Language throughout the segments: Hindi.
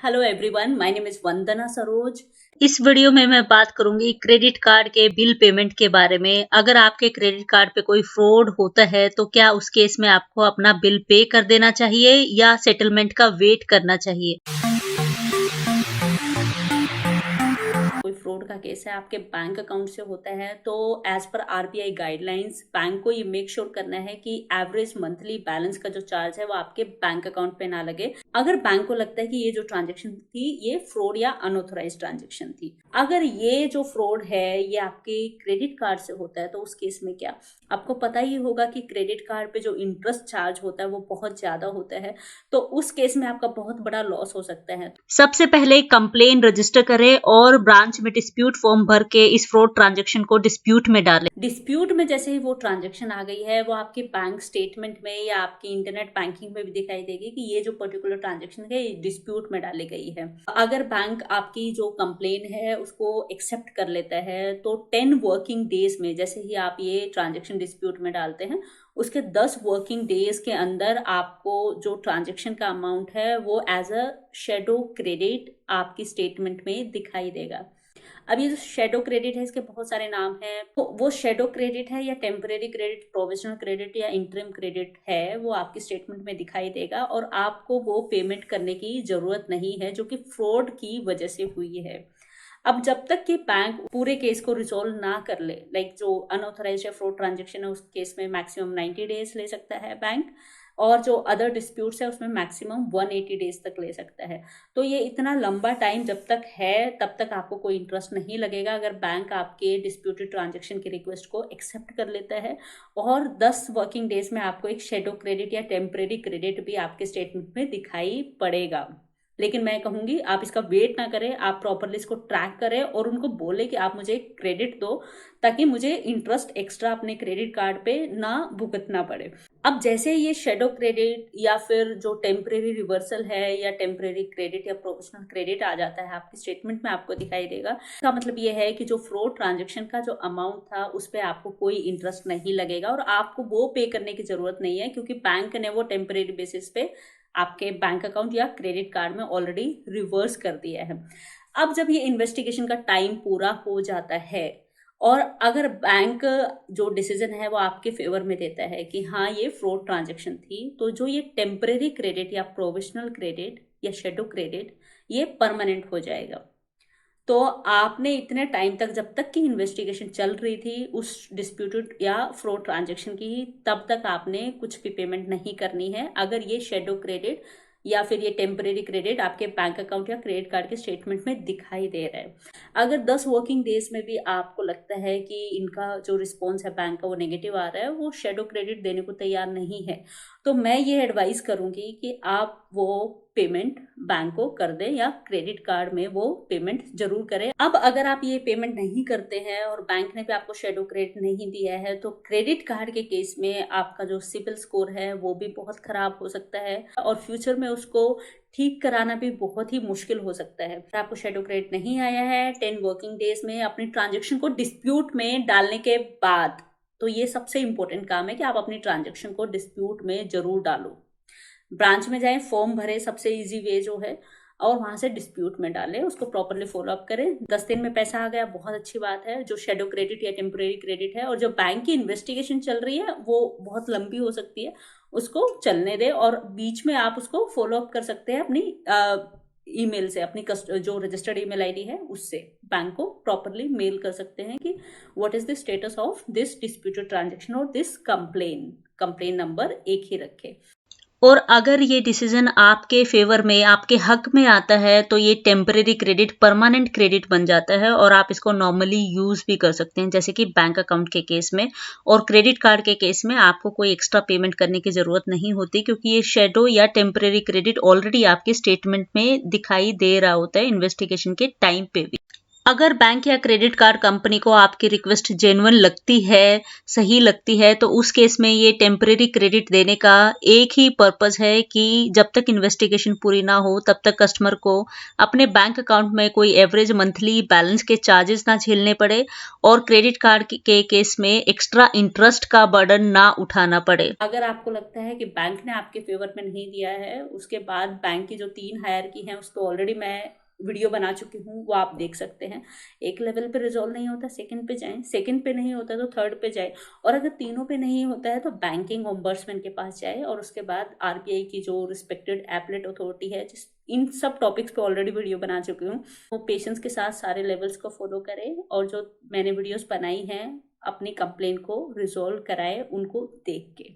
Hello everyone, my name is Vandana Saroj. इस वीडियो में मैं बात करूंगी क्रेडिट कार्ड के बिल पेमेंट के बारे में। अगर आपके क्रेडिट कार्ड पे कोई फ्रॉड होता है तो क्या उस केस में आपको अपना बिल पे कर देना चाहिए या सेटलमेंट का वेट करना चाहिए। कोई फ्रॉड का केस है आपके बैंक अकाउंट से होता है तो as per RBI guidelines bank को ये मेक श्योर करना है कि एवरेज मंथली बैलेंस का जो चार्ज है वो आपके बैंक अकाउंट पे ना लगे। अगर बैंक को लगता है कि ये जो ट्रांजेक्शन थी ये फ्रॉड या अनऑथराइज ट्रांजेक्शन थी, अगर ये जो फ्रॉड है ये आपके क्रेडिट कार्ड से होता है तो उस केस में क्या, आपको पता ही होगा कि क्रेडिट कार्ड पे जो इंटरेस्ट चार्ज होता है वो बहुत ज्यादा होता है। तो उस केस में आपका बहुत बड़ा लॉस हो सकता है। सबसे पहले कंप्लेन रजिस्टर करें और ब्रांच में डिस्प्यूट फॉर्म भर के इस फ्रॉड ट्रांजैक्शन को डिस्प्यूट में डालें। डिस्प्यूट में जैसे ही वो ट्रांजैक्शन आ गई है वो आपके बैंक स्टेटमेंट में या आपकी इंटरनेट बैंकिंग में भी दिखाई देगी कि ये जो पर्टिकुलर ट्रांजैक्शन है ये डिस्प्यूट में डाली गई है। अगर बैंक आपकी जो कंप्लेन है उसको एक्सेप्ट कर लेता है तो 10 वर्किंग डेज में, जैसे ही आप ये ट्रांजैक्शन डिस्प्यूट में डालते हैं उसके 10 वर्किंग डेज के अंदर आपको जो ट्रांजैक्शन का अमाउंट है वो एज अ शेडो क्रेडिट आपकी स्टेटमेंट में दिखाई देगा। अब ये जो शेडो क्रेडिट है इसके बहुत सारे नाम हैं, तो वो शेडो क्रेडिट है या टेम्परेरी क्रेडिट, प्रोविजनल क्रेडिट या इंटरिम क्रेडिट है, वो आपकी स्टेटमेंट में दिखाई देगा और आपको वो पेमेंट करने की जरूरत नहीं है जो कि फ्रॉड की वजह से हुई है। अब जब तक कि बैंक पूरे केस को रिजोल्व ना कर ले, लाइक जो अनऑथराइज्ड या फ्रॉड ट्रांजेक्शन है उस केस में मैक्सिमम 90 डेज ले सकता है बैंक, और जो अदर डिस्प्यूट्स है उसमें मैक्सिमम 180 डेज तक ले सकता है। तो ये इतना लंबा टाइम जब तक है तब तक आपको कोई इंटरेस्ट नहीं लगेगा अगर बैंक आपके डिस्प्यूटेड ट्रांजेक्शन की रिक्वेस्ट को एक्सेप्ट कर लेता है, और 10 वर्किंग डेज में आपको एक शेडो क्रेडिट या टेम्परेरी क्रेडिट भी आपके स्टेटमेंट में दिखाई पड़ेगा। लेकिन मैं कहूंगी आप इसका वेट ना करें, आप प्रॉपरली इसको ट्रैक करें और उनको बोले कि आप मुझे क्रेडिट दो ताकि मुझे इंटरेस्ट एक्स्ट्रा अपने क्रेडिट कार्ड पे ना भुगतना पड़े। अब जैसे ये शेडो क्रेडिट या फिर जो टेम्परेरी रिवर्सल है या टेम्परेरी क्रेडिट या प्रोविजनल क्रेडिट आ जाता है आपकी स्टेटमेंट में आपको दिखाई देगा, इसका मतलब ये है कि जो फ्रॉड ट्रांजेक्शन का जो अमाउंट था उस पर आपको कोई इंटरेस्ट नहीं लगेगा और आपको वो पे करने की जरूरत नहीं है क्योंकि बैंक ने वो टेम्परेरी बेसिस पे आपके बैंक अकाउंट या क्रेडिट कार्ड में ऑलरेडी रिवर्स कर दिया है। अब जब ये इन्वेस्टिगेशन का टाइम पूरा हो जाता है और अगर बैंक जो डिसीजन है वो आपके फेवर में देता है कि हाँ ये फ्रॉड ट्रांजैक्शन थी, तो जो ये टेम्परेरी क्रेडिट या प्रोविजनल क्रेडिट या शेडो क्रेडिट ये परमानेंट हो जाएगा। तो आपने इतने टाइम तक, जब तक की इन्वेस्टिगेशन चल रही थी उस डिस्प्यूटेड या फ्रॉड ट्रांजैक्शन की, तब तक आपने कुछ भी पेमेंट नहीं करनी है अगर ये शेडो क्रेडिट या फिर ये टेम्परेरी क्रेडिट आपके बैंक अकाउंट या क्रेडिट कार्ड के स्टेटमेंट में दिखाई दे रहा है। अगर 10 वर्किंग डेज में भी आपको लगता है कि इनका जो रिस्पॉन्स है बैंक का वो नेगेटिव आ रहा है, वो शेडो क्रेडिट देने को तैयार नहीं है, तो मैं ये एडवाइस करूंगी कि आप वो पेमेंट बैंक को कर दें या क्रेडिट कार्ड में वो पेमेंट जरूर करें। अब अगर आप ये पेमेंट नहीं करते हैं और बैंक ने भी आपको शेडो क्रेडिट नहीं दिया है तो क्रेडिट कार्ड के केस में आपका जो सिबिल स्कोर है वो भी बहुत खराब हो सकता है और फ्यूचर में उसको ठीक कराना भी बहुत ही मुश्किल हो सकता है। अगर आपको शेडो क्रेडिट नहीं आया है 10 वर्किंग डेज में अपनी ट्रांजेक्शन को डिस्प्यूट में डालने के बाद, तो ये सबसे इंपॉर्टेंट काम है कि आप अपनी ट्रांजेक्शन को डिस्प्यूट में जरूर डालो। ब्रांच में जाएं, फॉर्म भरे, सबसे इजी वे जो है, और वहां से डिस्प्यूट में डालें, उसको प्रॉपरली फॉलो अप करें। 10 दिन में पैसा आ गया, बहुत अच्छी बात है। जो शेडो क्रेडिट या टेम्परेरी क्रेडिट है और जो बैंक की इन्वेस्टिगेशन चल रही है वो बहुत लंबी हो सकती है, उसको चलने दें और बीच में आप उसको फॉलो अप कर सकते हैं अपनी ईमेल से, अपनी जो रजिस्टर्ड ईमेल आईडी है उससे बैंक को प्रॉपरली मेल कर सकते हैं कि what is the status of this disputed transaction और दिस कंप्लेन नंबर एक ही रखें। और अगर ये डिसीजन आपके फेवर में, आपके हक में आता है तो ये टेम्परेरी क्रेडिट परमानेंट क्रेडिट बन जाता है और आप इसको नॉर्मली यूज भी कर सकते हैं, जैसे कि बैंक अकाउंट के केस में। और क्रेडिट कार्ड के केस में आपको कोई एक्स्ट्रा पेमेंट करने की जरूरत नहीं होती क्योंकि ये शेडो या टेम्परेरी क्रेडिट ऑलरेडी आपके स्टेटमेंट में दिखाई दे रहा होता है इन्वेस्टिगेशन के टाइम पे भी। अगर बैंक या क्रेडिट कार्ड कंपनी को आपकी रिक्वेस्ट जेन्युइन लगती है, सही लगती है, तो उस केस में ये टेम्परेरी क्रेडिट देने का एक ही पर्पस है कि जब तक इन्वेस्टिगेशन पूरी ना हो तब तक कस्टमर को अपने बैंक अकाउंट में कोई एवरेज मंथली बैलेंस के चार्जेस ना झेलने पड़े और क्रेडिट कार्ड के केस में एक्स्ट्रा इंटरेस्ट का बर्डन ना उठाना पड़े। अगर आपको लगता है कि बैंक ने आपके फेवर में नहीं दिया है, उसके बाद बैंक की जो 3 हायरार्की हैं उसको ऑलरेडी मैं वीडियो बना चुकी हूँ, वो आप देख सकते हैं। एक लेवल पे रिजॉल्व नहीं होता, सेकंड पे जाएं, सेकंड पे नहीं होता तो थर्ड पे जाए, और अगर तीनों पे नहीं होता है तो बैंकिंग ओम्बड्समैन के पास जाए, और उसके बाद आरबीआई की जो रिस्पेक्टेड एपलेट अथॉरिटी है, जिस इन सब टॉपिक्स पे ऑलरेडी वीडियो बना चुकी हूँ, वो पेशेंस के साथ सारे लेवल्स को फॉलो करें, और जो मैंने वीडियोस बनाई हैं अपनी कंप्लेन को रिजॉल्व कराए उनको देख के।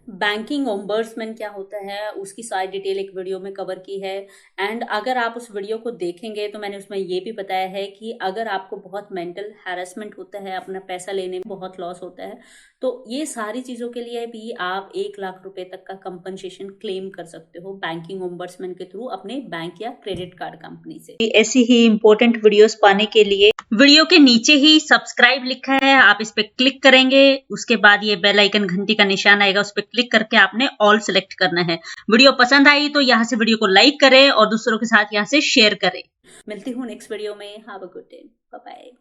बैंकिंग ओम्बड्समैन क्या होता है उसकी सारी डिटेल एक वीडियो में कवर की है। एंड अगर आप उस वीडियो को देखेंगे तो मैंने उसमें ये भी बताया है कि अगर आपको बहुत मेंटल हैरेसमेंट होता है, अपना पैसा लेने में बहुत लॉस होता है, तो ये सारी चीज़ों के लिए भी आप 1 लाख रुपए तक का कंपनसेशन क्लेम कर सकते हो बैंकिंग ओम्बड्समैन के थ्रू अपने बैंक या क्रेडिट कार्ड कंपनी से। ऐसी ही इंपॉर्टेंट वीडियोस पाने के लिए वीडियो के नीचे ही सब्सक्राइब लिखा है, आप इस पे क्लिक करेंगे, उसके बाद ये बेल आइकन घंटी का निशान आएगा, उस पे क्लिक करके आपने ऑल सेलेक्ट करना है। वीडियो पसंद आई तो यहाँ से वीडियो को लाइक करें और दूसरों के साथ यहाँ से शेयर करें। मिलती हूँ नेक्स्ट वीडियो में। Have a good day, bye bye.